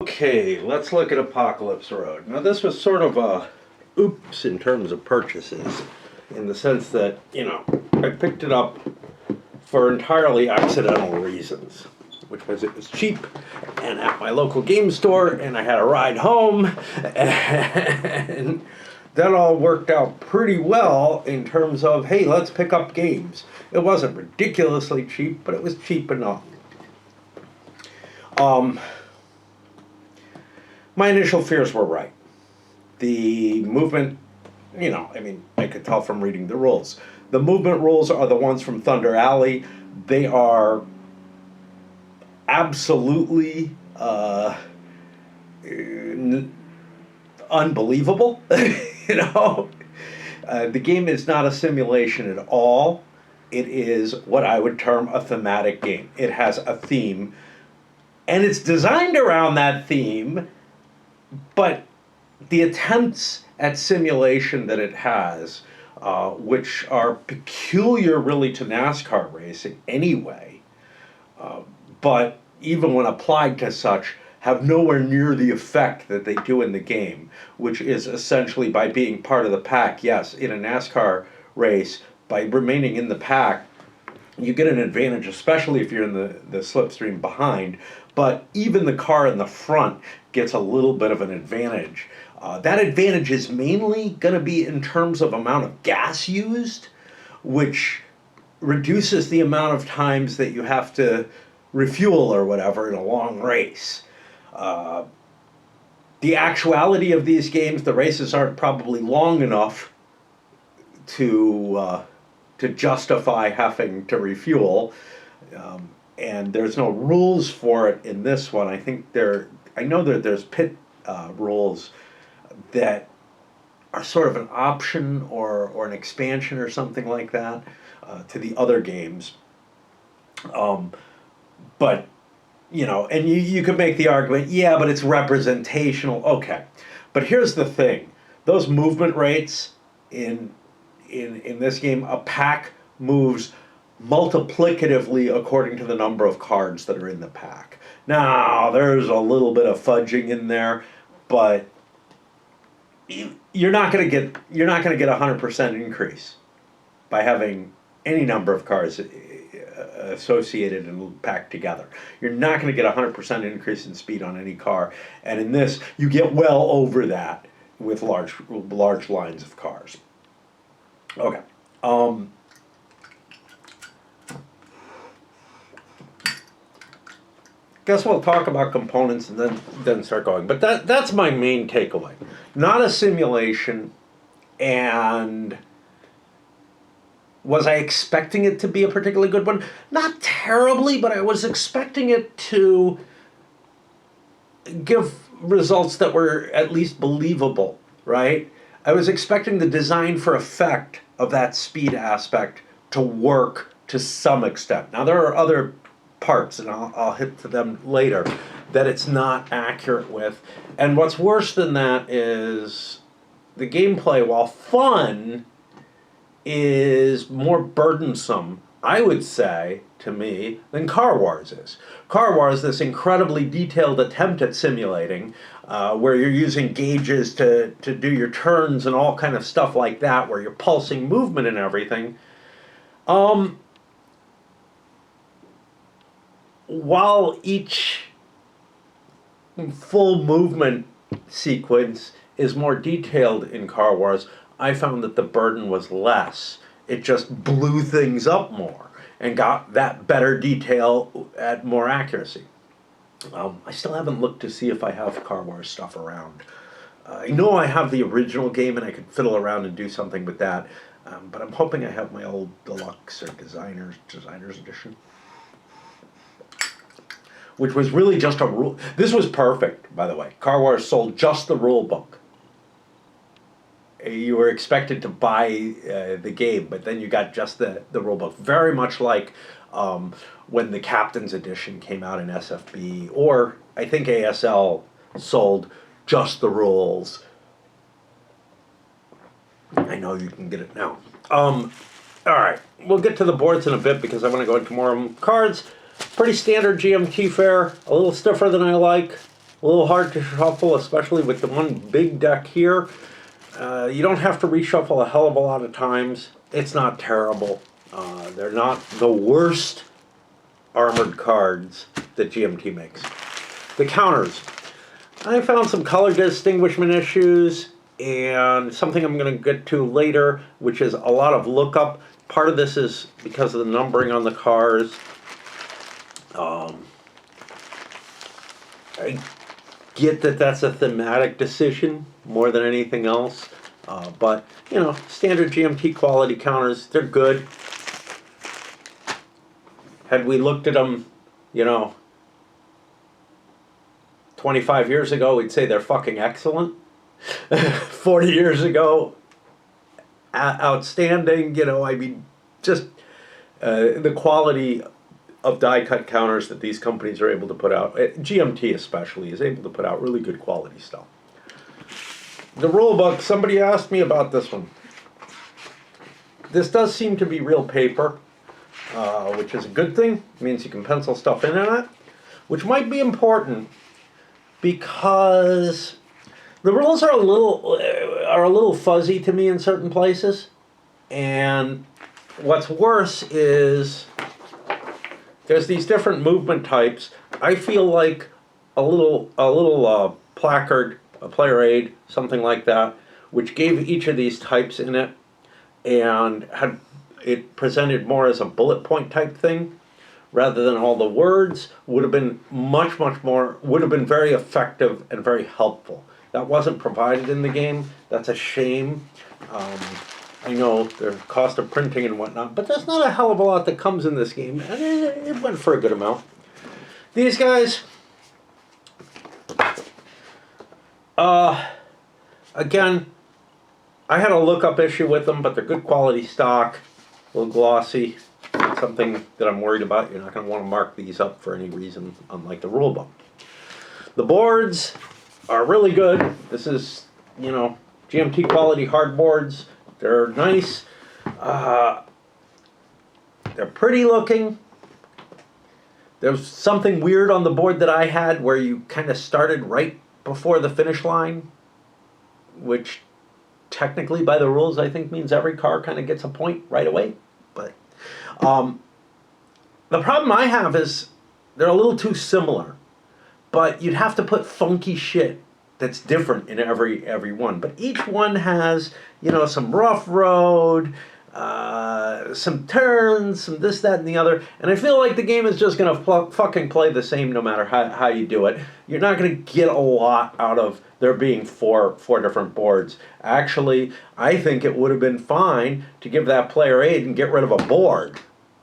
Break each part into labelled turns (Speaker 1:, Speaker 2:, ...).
Speaker 1: Okay, let's look at Apocalypse Road. Now, this was sort of a oops in terms of purchases, in the sense that, I picked it up for entirely accidental reasons, which was it was cheap and at my local game store, and I had a ride home, and that all worked out pretty well in terms of, hey, let's pick up games. It wasn't ridiculously cheap, but it was cheap enough. My initial fears were right. The movement, I could tell from reading the rules. The movement rules are the ones from Thunder Alley. They are absolutely unbelievable. The game is not a simulation at all. It is what I would term a thematic game. It has a theme, and it's designed around that theme. But the attempts at simulation that it has, which are peculiar really to NASCAR racing anyway, but even when applied to such, have nowhere near the effect that they do in the game, which is essentially by being part of the pack. Yes, in a NASCAR race, by remaining in the pack, you get an advantage, especially if you're in the slipstream behind, but even the car in the front gets a little bit of an advantage. That advantage is mainly going to be in terms of amount of gas used, which reduces the amount of times that you have to refuel or whatever in a long race. The actuality of these games, the races aren't probably long enough to justify having to refuel, and there's no rules for it in this one. I know that there's pit rules that are sort of an option or an expansion or something like that to the other games. But and you could make the argument, yeah, but it's representational. Okay, but here's the thing: those movement rates in this game, a pack moves multiplicatively according to the number of cards that are in the pack. Now, there's a little bit of fudging in there, but you're not going to get 100% increase by having any number of cards associated and packed together. You're not going to get 100% increase in speed on any car, and in this, you get well over that with large lines of cars. Okay. Guess we'll talk about components and then start going. But that's my main takeaway. Not a simulation, and was I expecting it to be a particularly good one? Not terribly, but I was expecting it to give results that were at least believable, right? I was expecting the design for effect of that speed aspect to work to some extent. Now, there are other parts, and I'll hit to them later, that it's not accurate with. And what's worse than that is the gameplay, while fun, is more burdensome, I would say, to me, than Car Wars is. Car Wars, this incredibly detailed attempt at simulating, where you're using gauges to do your turns and all kind of stuff like that, where you're pulsing movement and everything. While each full movement sequence is more detailed in Car Wars, I found that the burden was less. It just blew things up more and got that better detail at more accuracy. I still haven't looked to see if I have Car Wars stuff around. I know I have the original game and I could fiddle around and do something with that, but I'm hoping I have my old Deluxe or Designer's Edition, which was really just a rule. This was perfect, by the way. Car Wars sold just the rule book. You were expected to buy the game, but then you got just the rule book. Very much like when the Captain's Edition came out in SFB, or I think ASL sold just the rules. I know you can get it now. All right, we'll get to the boards in a bit because I want to go into more cards. Pretty standard GMT fare, a little stiffer than I like. A little hard to shuffle, especially with the one big deck here. You don't have to reshuffle a hell of a lot of times. It's not terrible. They're not the worst armored cards that GMT makes. The counters. I found some color distinguishment issues and something I'm going to get to later, which is a lot of lookup. Part of this is because of the numbering on the cars. I get that that's a thematic decision more than anything else. But, you know, standard GMT quality counters, they're good. Had we looked at them, you know, 25 years ago, we'd say they're fucking excellent. 40 years ago, outstanding. You know, I mean, just the quality of die-cut counters that these companies are able to put out, GMT especially, is able to put out really good quality stuff. The rulebook, somebody asked me about this one. This does seem to be real paper, which is a good thing. It means you can pencil stuff in it, which might be important because the rules are a little fuzzy to me in certain places. And what's worse is there's these different movement types. I feel like a little placard, a player aid, something like that, which gave each of these types in it and had it presented more as a bullet point type thing rather than all the words, would have been much more, would have been very effective and very helpful. That wasn't provided in the game. That's a shame. I know the cost of printing and whatnot, but there's not a hell of a lot that comes in this game, and it went for a good amount. These guys, again, I had a lookup issue with them, but they're good quality stock, a little glossy, something that I'm worried about. You're not going to want to mark these up for any reason, unlike the rulebook. The boards are really good. This is, you know, GMT quality hard boards. They're nice. They're pretty looking. There's something weird on the board that I had where you kind of started right before the finish line, which technically by the rules I think means every car kind of gets a point right away. But the problem I have is they're a little too similar. But you'd have to put funky shit that's different in every one. But each one has, you know, some rough road, some turns, some this, that, and the other. And I feel like the game is just going to fucking play the same no matter how you do it. You're not going to get a lot out of there being four different boards. Actually, I think it would have been fine to give that player aid and get rid of a board.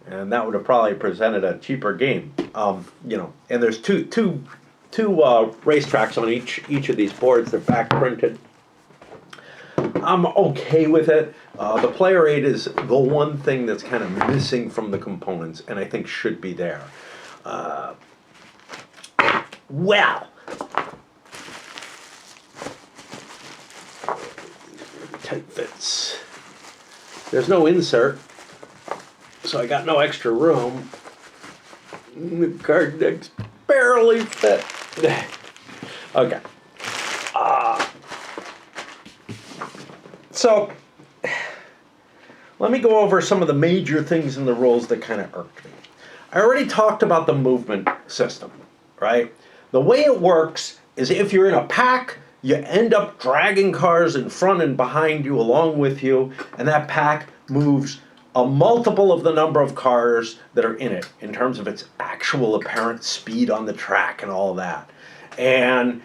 Speaker 1: And that would have probably presented a cheaper game. You know, and there's two racetracks on each of these boards. They're back printed. I'm okay with it. The player aid is the one thing that's kind of missing from the components, and I think should be there. Well, tight fits. There's no insert, so I got no extra room. The card decks barely fit. Okay. So, let me go over some of the major things in the rules that kind of irked me. I already talked about the movement system, right? The way it works is if you're in a pack, you end up dragging cars in front and behind you along with you, and that pack moves a multiple of the number of cars that are in it in terms of its actual apparent speed on the track and all that. And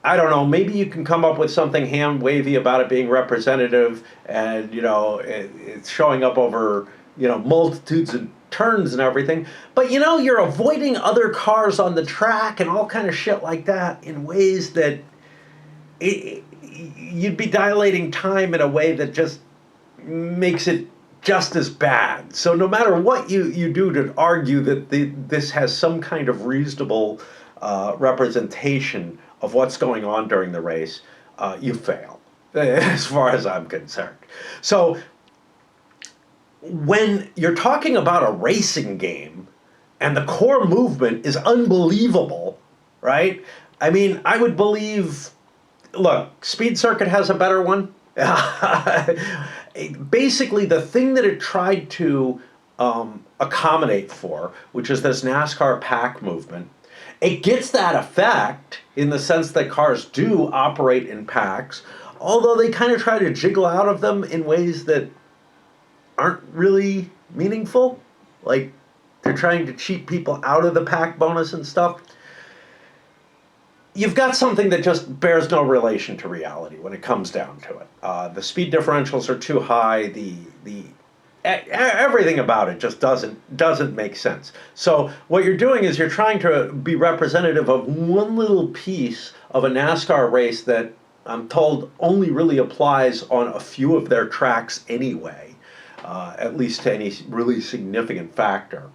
Speaker 1: I don't know, maybe you can come up with something hand-wavy about it being representative and, you know, it's showing up over, you know, multitudes of turns and everything. But, you know, you're avoiding other cars on the track and all kind of shit like that in ways that you'd be dilating time in a way that just makes it just as bad. So no matter what you do to argue that this has some kind of reasonable representation of what's going on during the race, you fail, as far as I'm concerned. So when you're talking about a racing game and the core movement is unbelievable, right? I mean, I would believe. Look, Speed Circuit has a better one. Basically, the thing that it tried to accommodate for, which is this NASCAR pack movement, it gets that effect in the sense that cars do operate in packs, although they kind of try to jiggle out of them in ways that aren't really meaningful. Like they're trying to cheat people out of the pack bonus and stuff. You've got something that just bears no relation to reality when it comes down to it. The speed differentials are too high. Everything about it just doesn't make sense. So what you're doing is you're trying to be representative of one little piece of a NASCAR race that I'm told only really applies on a few of their tracks anyway, at least to any really significant factor.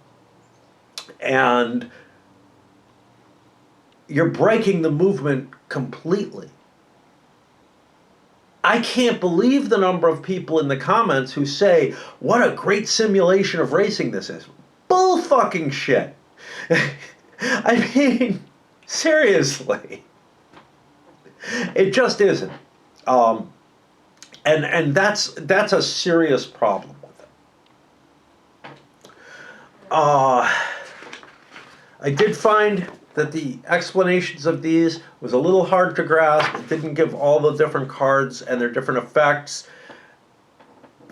Speaker 1: And you're breaking the movement completely. I can't believe the number of people in the comments who say, what a great simulation of racing this is. Bull fucking shit. I mean, seriously. It just isn't. And that's a serious problem with it. I did find that the explanations of these was a little hard to grasp. It didn't give all the different cards and their different effects.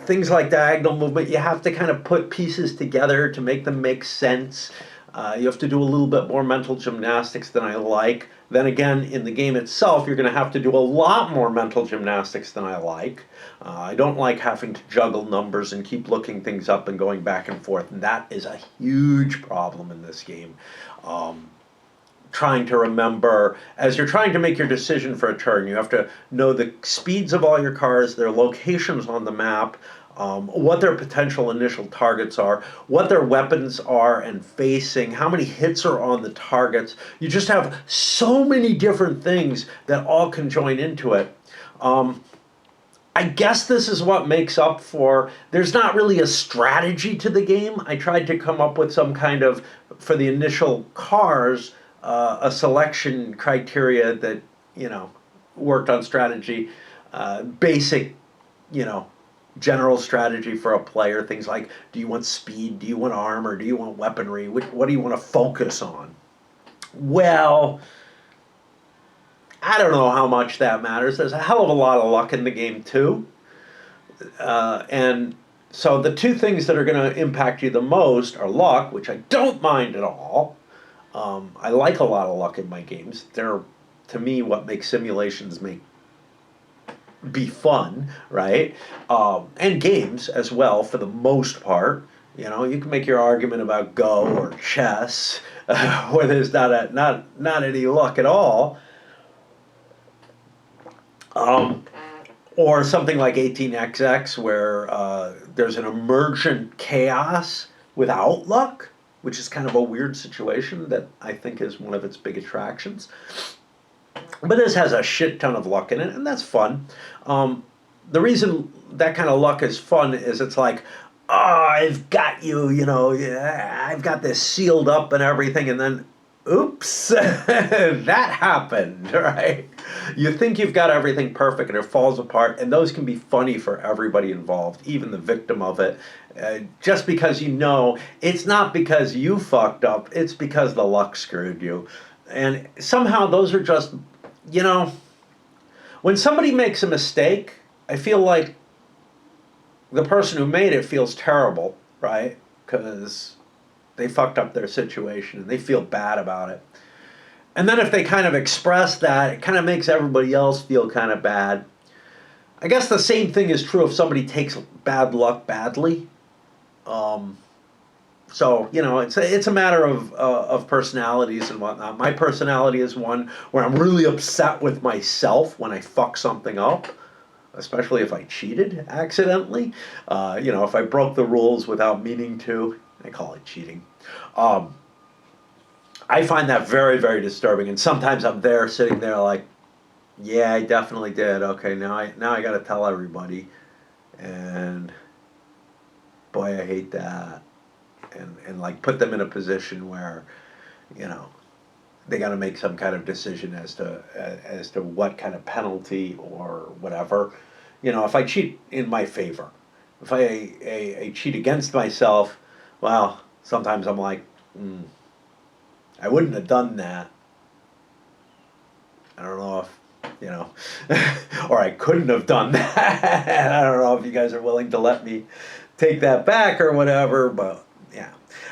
Speaker 1: Things like diagonal movement, you have to kind of put pieces together to make them make sense. You have to do a little bit more mental gymnastics than I like. Then again, in the game itself, you're going to have to do a lot more mental gymnastics than I like. I don't like having to juggle numbers and keep looking things up and going back and forth. And that is a huge problem in this game. Trying to remember, as you're trying to make your decision for a turn, you have to know the speeds of all your cars, their locations on the map, what their potential initial targets are, what their weapons are and facing, how many hits are on the targets. You just have so many different things that all can join into it. I guess this is what makes up for, there's not really a strategy to the game. I tried to come up with some kind of, for the initial cars, a selection criteria that, worked on strategy, basic, general strategy for a player. Things like, do you want speed? Do you want armor? Do you want weaponry? What do you want to focus on? Well, I don't know how much that matters. There's a hell of a lot of luck in the game, too. And so the two things that are going to impact you the most are luck, which I don't mind at all. I like a lot of luck in my games. They're, to me, what makes simulations be fun, right? And games as well, for the most part. You can make your argument about Go or chess, where there's not any luck at all. Or something like 18XX, where there's an emergent chaos without luck, which is kind of a weird situation that I think is one of its big attractions. But this has a shit ton of luck in it, and that's fun. The reason that kind of luck is fun is it's like, oh, I've got you, I've got this sealed up and everything, and then, oops, that happened, right? You think you've got everything perfect and it falls apart, and those can be funny for everybody involved, even the victim of it. Just because it's not because you fucked up, it's because the luck screwed you. And somehow those are just, when somebody makes a mistake, I feel like the person who made it feels terrible, right? Because they fucked up their situation and they feel bad about it. And then if they kind of express that, it kind of makes everybody else feel kind of bad. I guess the same thing is true if somebody takes bad luck badly. So, it's a matter of personalities and whatnot. My personality is one where I'm really upset with myself when I fuck something up, especially if I cheated accidentally. If I broke the rules without meaning to, I call it cheating. I find that very, very disturbing, and sometimes I'm there, sitting there like, yeah, I definitely did. Okay, now I got to tell everybody, and boy, I hate that, and like put them in a position where, they got to make some kind of decision as to what kind of penalty or whatever. You know, if I cheat in my favor, if I cheat against myself, well, sometimes I'm like, I wouldn't have done that. I don't know if, you know, or I couldn't have done that. I don't know if you guys are willing to let me take that back or whatever, but yeah.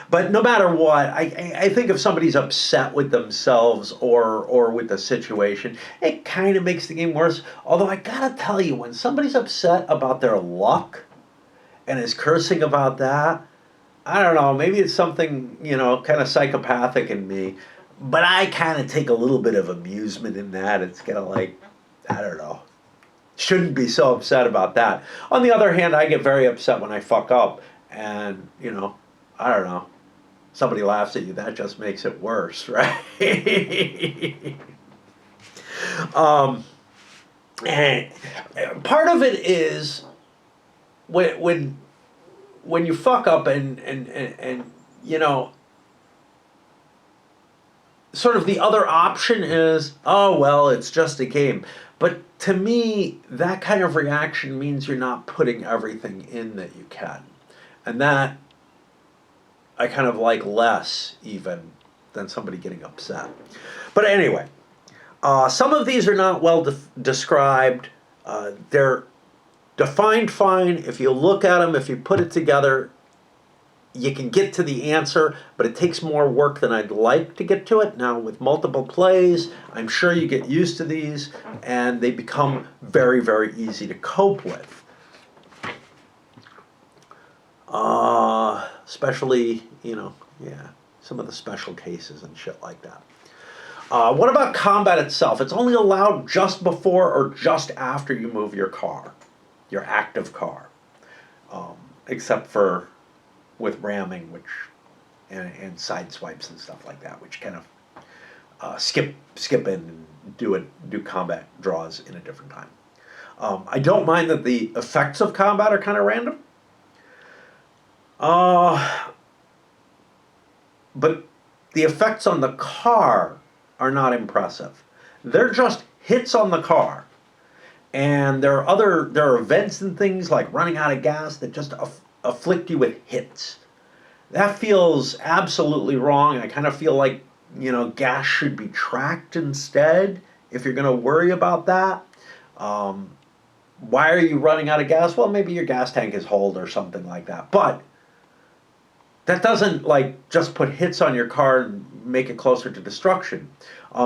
Speaker 1: But no matter what, I think if somebody's upset with themselves or with the situation, it kind of makes the game worse. Although I gotta tell you, when somebody's upset about their luck and is cursing about that, I don't know, maybe it's something, you know, kind of psychopathic in me. But I kind of take a little bit of amusement in that. It's kind of like, I don't know. Shouldn't be so upset about that. On the other hand, I get very upset when I fuck up. And, you know, I don't know. Somebody laughs at you, that just makes it worse, right? um, and part of it is when you fuck up and you know, sort of the other option is, oh, well, it's just a game. But to me, that kind of reaction means you're not putting everything in that you can. And that I kind of like less even than somebody getting upset. But anyway, some of these are not well described. They're defined fine. If you look at them, if you put it together, you can get to the answer, but it takes more work than I'd like to get to it. Now, with multiple plays, I'm sure you get used to these, and they become very, very easy to cope with. Especially, you know, yeah, some of the special cases and shit like that. What about combat itself? It's only allowed just before or just after you move your car, your active car, except for with ramming, which and side swipes and stuff like that, which kind of skip in and do combat draws in a different time. I don't mind that the effects of combat are kind of random. But the effects on the car are not impressive. They're just hits on the car. And there are events and things like running out of gas that just afflict you with hits. That feels absolutely wrong. I kind of feel like, you know, gas should be tracked instead if you're going to worry about that. Why are you running out of gas? Well, maybe your gas tank is holed or something like that. But that doesn't like just put hits on your car and make it closer to destruction.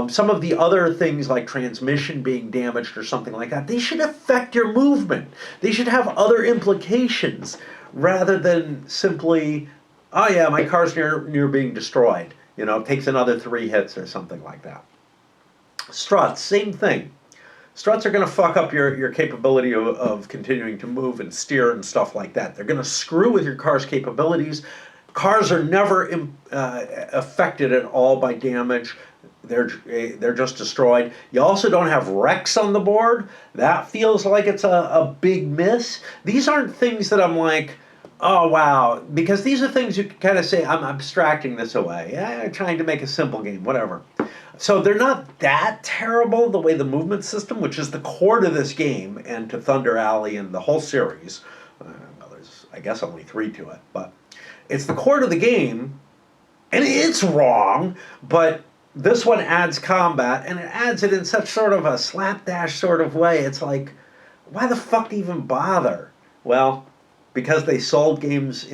Speaker 1: Some of the other things like transmission being damaged or something like that, they should affect your movement. They should have other implications rather than simply, oh yeah, my car's near being destroyed. You know, it takes another 3 hits or something like that. Struts, same thing. Struts are going to fuck up your capability of continuing to move and steer and stuff like that. They're going to screw with your car's capabilities. Cars are never affected at all by damage. They're just destroyed. You also don't have wrecks on the board. That feels like it's a big miss. These aren't things that I'm like, oh wow, because these are things you can kind of say, I'm abstracting this away. Yeah, I'm trying to make a simple game, whatever. So they're not that terrible the way the movement system, which is the core to this game and to Thunder Alley and the whole series. Well, there's I guess only 3 to it, but it's the core to the game, and it's wrong, but this one adds combat, and it adds it in such sort of a slapdash sort of way. It's like, why the fuck even bother? Well, because they sold games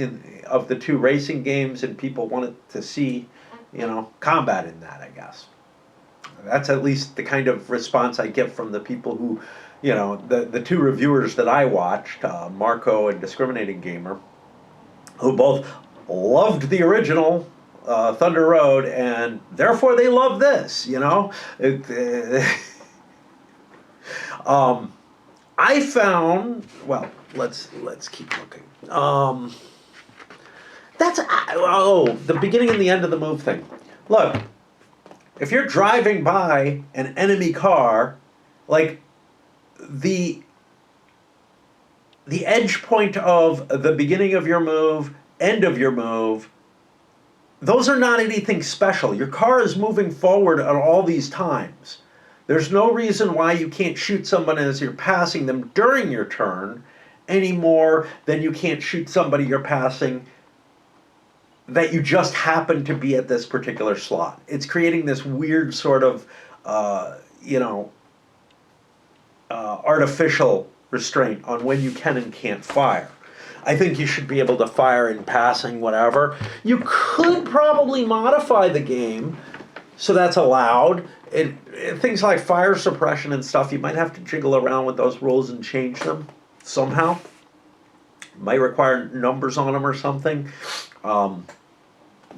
Speaker 1: of the 2 racing games, and people wanted to see, you know, combat in that, I guess. That's at least the kind of response I get from the people who, you know, the 2 reviewers that I watched, Marco and Discriminating Gamer, who both loved the original Thunder Road, and therefore they love this, you know. I found, well, let's keep looking. That's the beginning and the end of the move thing. Look, if you're driving by an enemy car, like the edge point of the beginning of your move, end of your move, those are not anything special. Your car is moving forward at all these times. There's no reason why you can't shoot someone as you're passing them during your turn any more than you can't shoot somebody you're passing that you just happen to be at this particular slot. It's creating this weird sort of, artificial restraint on when you can and can't fire. I think you should be able to fire in passing, whatever. You could probably modify the game so that's allowed. Things like fire suppression and stuff, you might have to jiggle around with those rules and change them somehow. Might require numbers on them or something. That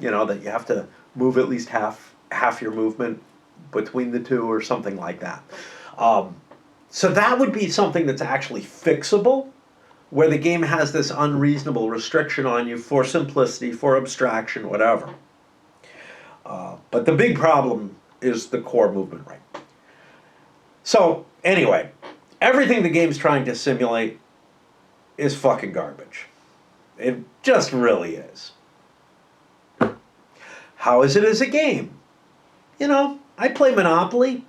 Speaker 1: you have to move at least half your movement between the two or something like that. So that would be something that's actually fixable, where the game has this unreasonable restriction on you for simplicity, for abstraction, whatever. But the big problem is the core movement rate. So anyway, everything the game's trying to simulate is fucking garbage. It just really is. How is it as a game? I play Monopoly.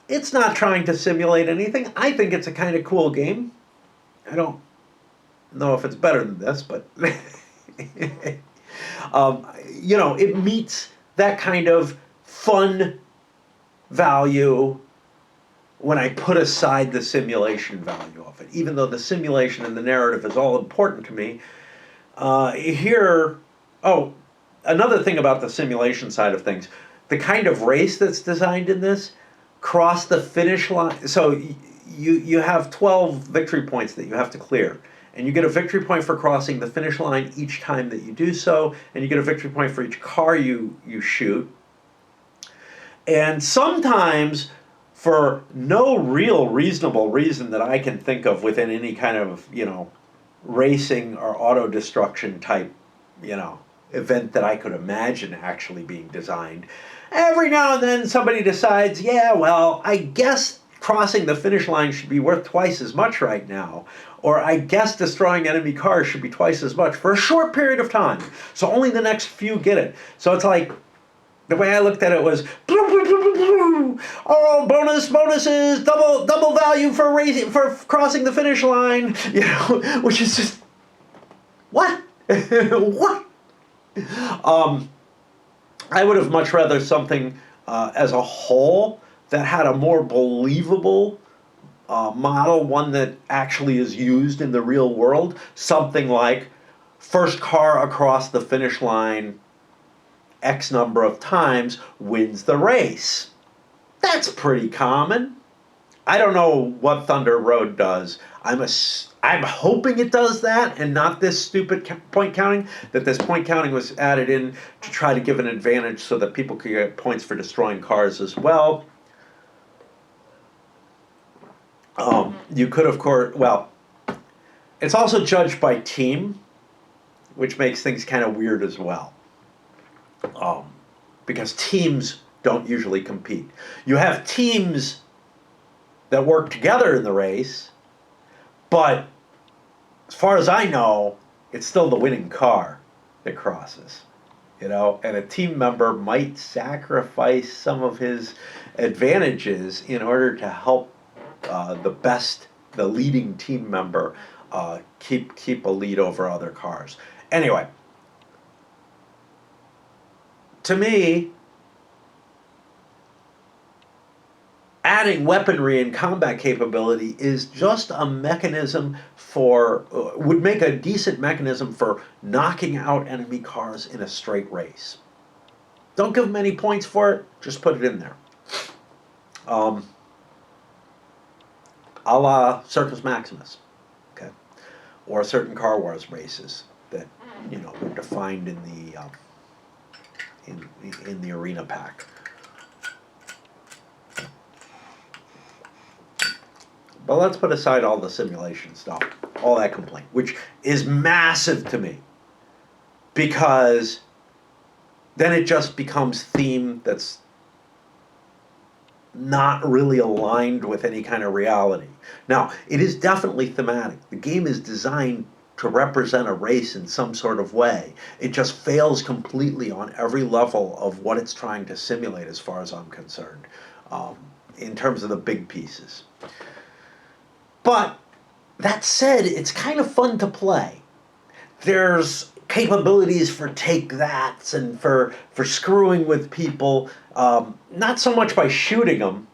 Speaker 1: It's not trying to simulate anything. I think it's a kind of cool game. I don't know if it's better than this, but it meets that kind of fun value when I put aside the simulation value of it. Even though the simulation and the narrative is all important to me, another thing about the simulation side of things, the kind of race that's designed in this, cross the finish line. So you have 12 victory points that you have to clear. And you get a victory point for crossing the finish line each time that you do so, and you get a victory point for each car you shoot. And sometimes, for no real reasonable reason that I can think of within any kind of, racing or auto destruction type, event that I could imagine actually being designed, every now and then somebody decides, I guess crossing the finish line should be worth twice as much right now. Or I guess destroying enemy cars should be twice as much for a short period of time. So only the next few get it. So it's like, the way I looked at it was, oh, bonuses, double value for crossing the finish line, which is just, what? What? I would have much rather something as a whole that had a more believable model, one that actually is used in the real world. Something like first car across the finish line X number of times wins the race. That's pretty common. I don't know what Thunder Road does. I'm hoping it does that and not this stupid point counting, that this point counting was added in to try to give an advantage so that people could get points for destroying cars as well. You could, of course, it's also judged by team, which makes things kind of weird as well. Because teams don't usually compete. You have teams that work together in the race, but as far as I know, it's still the winning car that crosses. And a team member might sacrifice some of his advantages in order to help the leading team member keep a lead over other cars. Anyway, to me, adding weaponry and combat capability is just a mechanism would make a decent mechanism for knocking out enemy cars in a straight race. Don't give them any points for it, just put it in there. A la Circus Maximus, okay? Or certain Car Wars races that, were defined in the arena pack. But let's put aside all the simulation stuff, all that complaint, which is massive to me, because then it just becomes theme that's not really aligned with any kind of reality. Now, it is definitely thematic. The game is designed to represent a race in some sort of way. It just fails completely on every level of what it's trying to simulate, as far as I'm concerned, in terms of the big pieces. But that said, it's kind of fun to play. There's capabilities for take that's and for screwing with people, not so much by shooting them.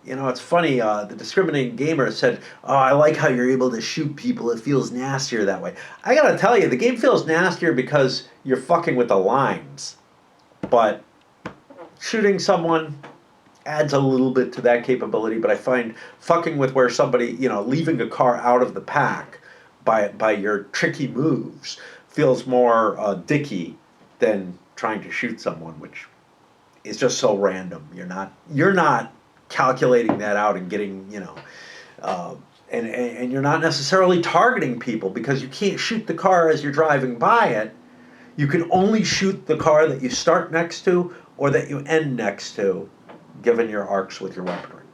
Speaker 1: You know, it's funny, the discriminating gamer said, "Oh, I like how you're able to shoot people. It feels nastier that way." I gotta tell you, the game feels nastier because you're fucking with the lines. But shooting someone adds a little bit to that capability, but I find fucking with where somebody, you know, leaving a car out of the pack by your tricky moves feels more dicky than trying to shoot someone, which is just so random. You're not calculating that out and getting, you know, and you're not necessarily targeting people because you can't shoot the car as you're driving by it. You can only shoot the car that you start next to or that you end next to, given your arcs with your weaponry.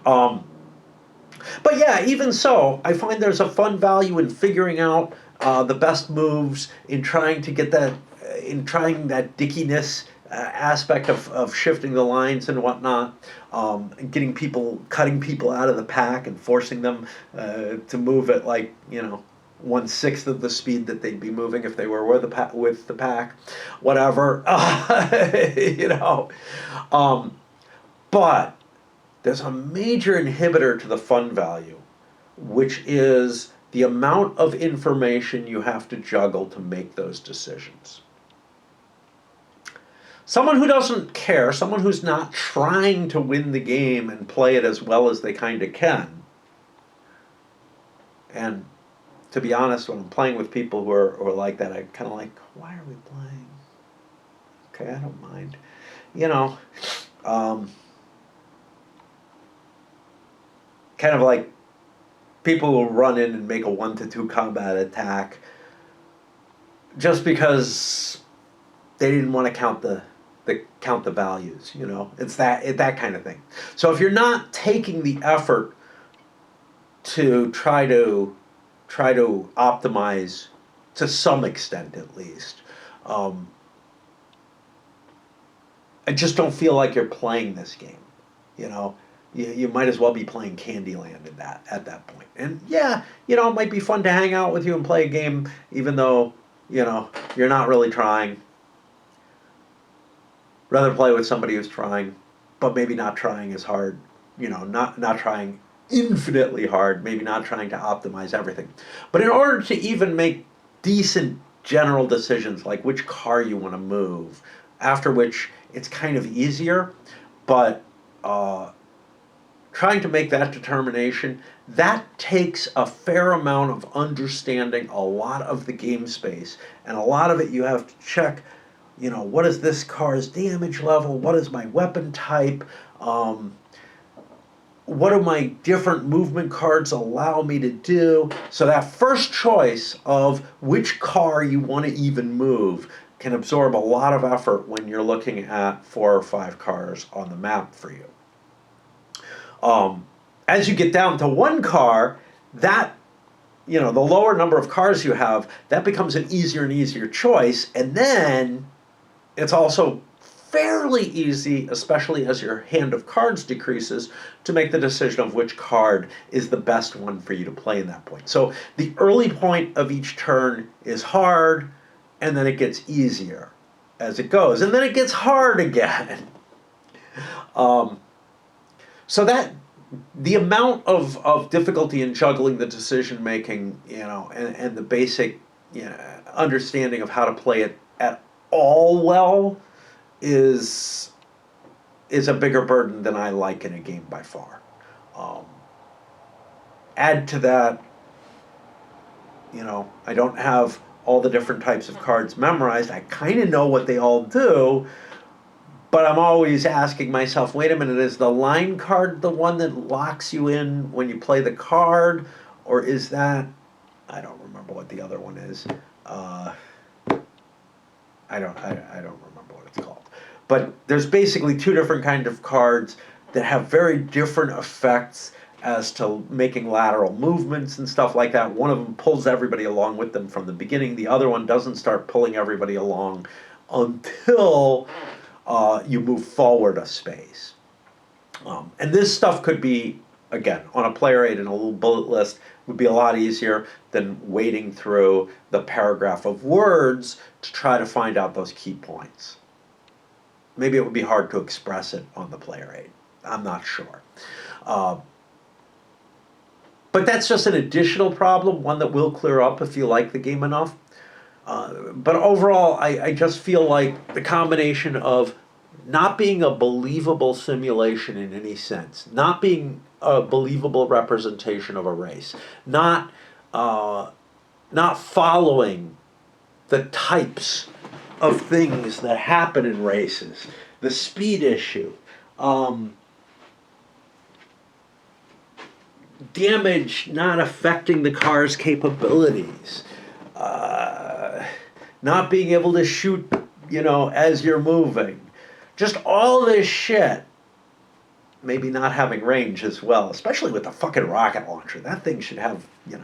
Speaker 1: But yeah, even so, I find there's a fun value in figuring out the best moves, in trying to get that, in trying that dickiness aspect of shifting the lines and whatnot, getting people, cutting people out of the pack and forcing them to move at, like, you know, 1/6 of the speed that they'd be moving if they were with the pack, whatever, you know. But there's a major inhibitor to the fun value, which is the amount of information you have to juggle to make those decisions. Someone who doesn't care, someone who's not trying to win the game and play it as well as they kind of can, and to be honest, when I'm playing with people who are like that, I kind of like, why are we playing? Okay, I don't mind. You know, kind of like people will run in and make a 1-2 combat attack just because they didn't want to count the values, you know. It's that kind of thing. So if you're not taking the effort to try to optimize to some extent, at least, I just don't feel like you're playing this game, you know. You might as well be playing Candyland at that point. And yeah, you know, it might be fun to hang out with you and play a game, even though, you know, you're not really trying. Rather play with somebody who's trying, but maybe not trying as hard, you know, not trying infinitely hard, maybe not trying to optimize everything. But in order to even make decent general decisions, like which car you want to move, after which it's kind of easier, but trying to make that determination, that takes a fair amount of understanding a lot of the game space, and a lot of it you have to check, you know, what is this car's damage level, what is my weapon type, what do my different movement cards allow me to do. So that first choice of which car you want to even move can absorb a lot of effort when you're looking at 4 or 5 cars on the map for you. As you get down to one car, that, you know, the lower number of cars you have, that becomes an easier and easier choice. And then it's also fairly easy, especially as your hand of cards decreases, to make the decision of which card is the best one for you to play in that point. So the early point of each turn is hard, and then it gets easier as it goes, and then it gets hard again. So that the amount of difficulty in juggling the decision making, you know, and the basic, you know, understanding of how to play it at all well is a bigger burden than I like in a game by far. Add to that, you know, I don't have all the different types of cards memorized. I kind of know what they all do, but I'm always asking myself, wait a minute, is the line card the one that locks you in when you play the card? Or is that, I don't remember what the other one is. I don't remember what it's called. But there's basically 2 different kinds of cards that have very different effects, as to making lateral movements and stuff like that. One of them pulls everybody along with them from the beginning. The other one doesn't start pulling everybody along until you move forward a space. And this stuff could be, again, on a player aid and a little bullet list, would be a lot easier than wading through the paragraph of words to try to find out those key points. Maybe it would be hard to express it on the player aid. I'm not sure. But that's just an additional problem, one that will clear up if you like the game enough. But overall, I just feel like the combination of not being a believable simulation in any sense, not being a believable representation of a race, not following the types of things that happen in races, the speed issue, damage not affecting the car's capabilities, not being able to shoot, as you're moving. Just all this shit. Maybe not having range as well, especially with the fucking rocket launcher. That thing should have, at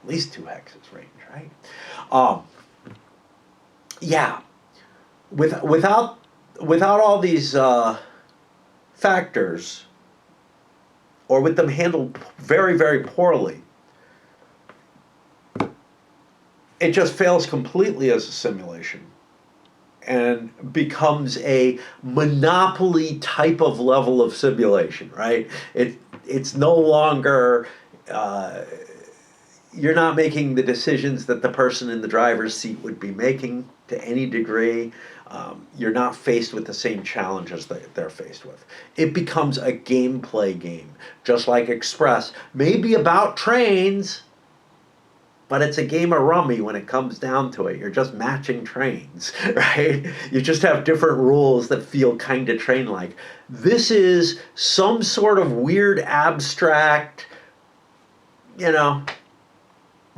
Speaker 1: least 2 hexes range, right? Yeah. Without all these factors, or with them handled very, very poorly, it just fails completely as a simulation and becomes a Monopoly type of level of simulation, right? It's no longer, you're not making the decisions that the person in the driver's seat would be making to any degree. You're not faced with the same challenges that they're faced with. It becomes a gameplay game, just like Express. Maybe about trains, but it's a game of rummy when it comes down to it. You're just matching trains, right? You just have different rules that feel kind of train-like. This is some sort of weird, abstract,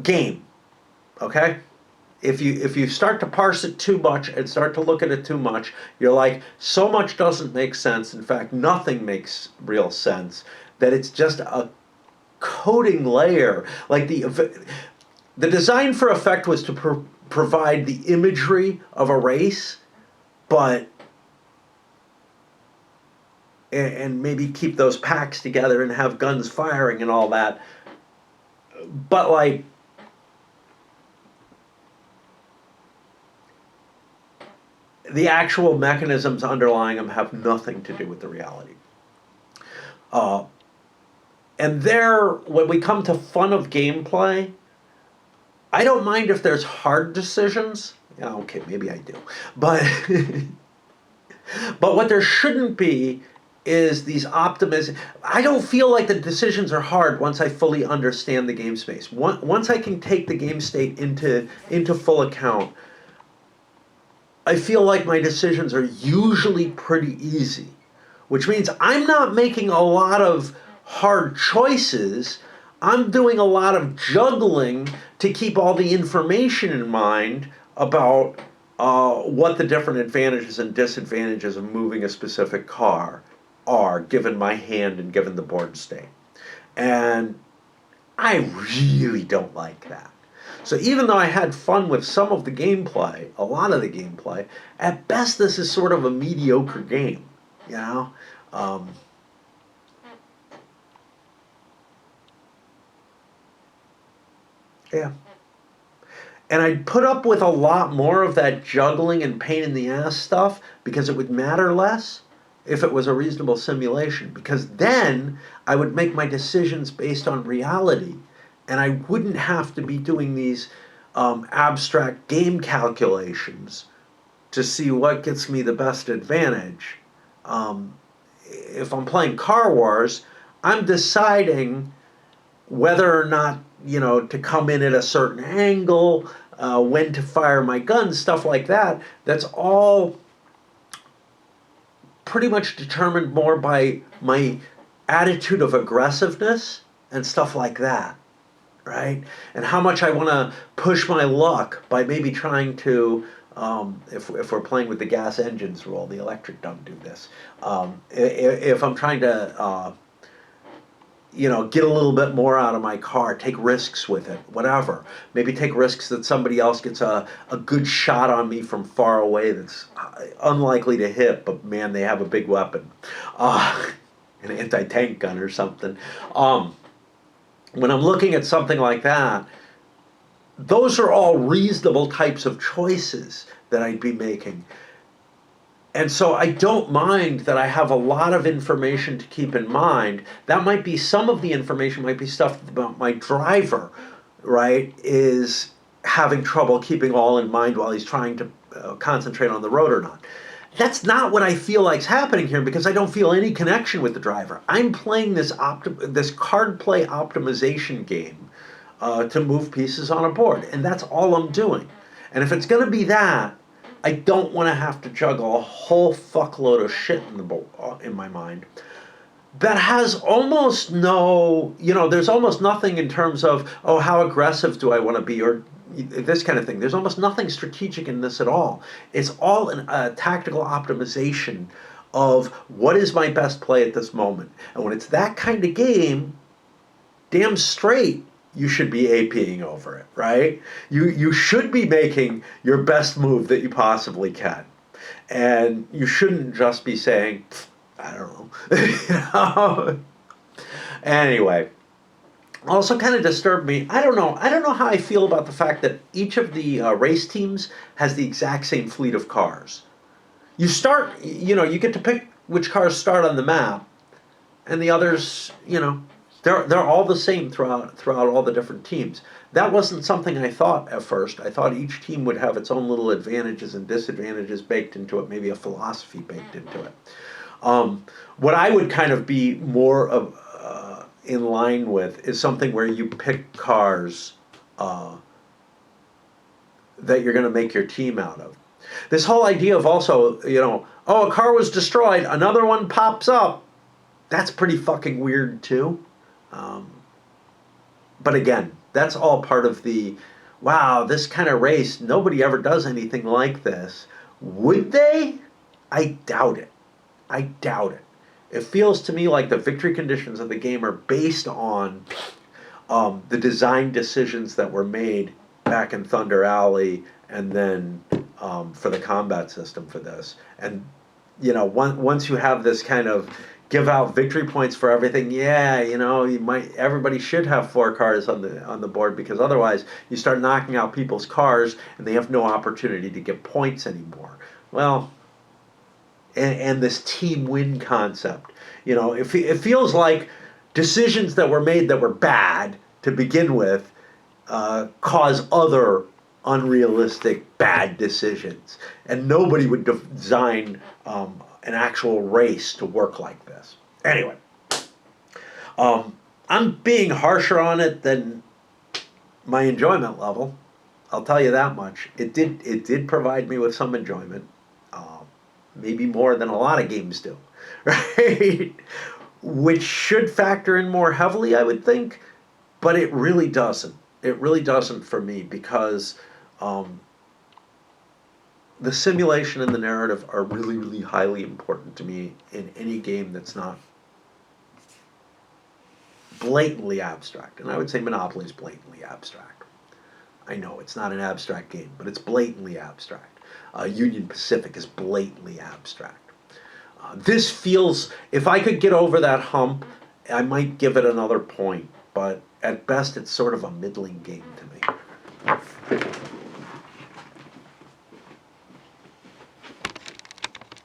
Speaker 1: game, okay? If you start to parse it too much and start to look at it too much, you're like, so much doesn't make sense. In fact, nothing makes real sense, that it's just a coding layer. Like the design for effect was to provide the imagery of a race, but and maybe keep those packs together and have guns firing and all that. But like, the actual mechanisms underlying them have nothing to do with the reality. And when we come to fun of gameplay, I don't mind if there's hard decisions. Yeah, okay, maybe I do. But but what there shouldn't be is these optimism. I don't feel like the decisions are hard once I fully understand the game space. Once I can take the game state into full account, I feel like my decisions are usually pretty easy, which means I'm not making a lot of hard choices. I'm doing a lot of juggling to keep all the information in mind about what the different advantages and disadvantages of moving a specific car are, given my hand and given the board state. And I really don't like that. So even though I had fun with some of the gameplay, a lot of the gameplay, at best this is sort of a mediocre game, Yeah. And I'd put up with a lot more of that juggling and pain in the ass stuff because it would matter less if it was a reasonable simulation. Because then I would make my decisions based on reality, and I wouldn't have to be doing these abstract game calculations to see what gets me the best advantage. If I'm playing Car Wars, I'm deciding whether or not, to come in at a certain angle, when to fire my guns, stuff like that. That's all pretty much determined more by my attitude of aggressiveness and stuff like that, right? And how much I want to push my luck by maybe trying to, if we're playing with the gas engines rule, the electric don't do this. If I'm trying to get a little bit more out of my car, take risks with it, whatever. Maybe take risks that somebody else gets a good shot on me from far away that's unlikely to hit, but man, they have a big weapon. An anti-tank gun or something. When I'm looking at something like that, those are all reasonable types of choices that I'd be making. And so I don't mind that I have a lot of information to keep in mind. That might be some of the information, might be stuff about my driver, right, is having trouble keeping all in mind while he's trying to concentrate on the road or not. That's not what I feel like's happening here because I don't feel any connection with the driver. I'm playing this card play optimization game to move pieces on a board, and that's all I'm doing. And if it's going to be that, I don't want to have to juggle a whole fuckload of shit in my mind that has almost no, there's almost nothing in terms of, oh, how aggressive do I want to be, or this kind of thing. There's almost nothing strategic in this at all. It's all a tactical optimization of what is my best play at this moment. And when it's that kind of game, damn straight, you should be APing over it, right? You should be making your best move that you possibly can. And you shouldn't just be saying, I don't know. Anyway, also kind of disturbed me. I don't know how I feel about the fact that each of the race teams has the exact same fleet of cars. You start, you get to pick which cars start on the map, and the others, they're all the same throughout all the different teams. That wasn't something I thought at first. I thought each team would have its own little advantages and disadvantages baked into it, maybe a philosophy baked into it. What I would kind of be more of in line with is something where you pick cars that you're going to make your team out of. This whole idea of also, oh, a car was destroyed, another one pops up. That's pretty fucking weird too. But again, that's all part of the, wow, this kind of race, nobody ever does anything like this. Would they? I doubt it. I doubt it. It feels to me like the victory conditions of the game are based on the design decisions that were made back in Thunder Alley and then for the combat system for this. And, once you have this kind of give out victory points for everything, everybody should have 4 cars on the board, because otherwise you start knocking out people's cars and they have no opportunity to get points anymore. Well, and this team win concept, it feels like decisions that were made that were bad to begin with cause other unrealistic bad decisions, and nobody would design an actual race to work like this. Anyway, I'm being harsher on it than my enjoyment level. I'll tell you that much. It did provide me with some enjoyment, maybe more than a lot of games do, right? Which should factor in more heavily, I would think, but it really doesn't. It really doesn't for me, because the simulation and the narrative are really, really highly important to me in any game that's not blatantly abstract. And I would say Monopoly is blatantly abstract. I know it's not an abstract game, but it's blatantly abstract. Union Pacific is blatantly abstract. This feels, if I could get over that hump, I might give it another point, but at best it's sort of a middling game to me.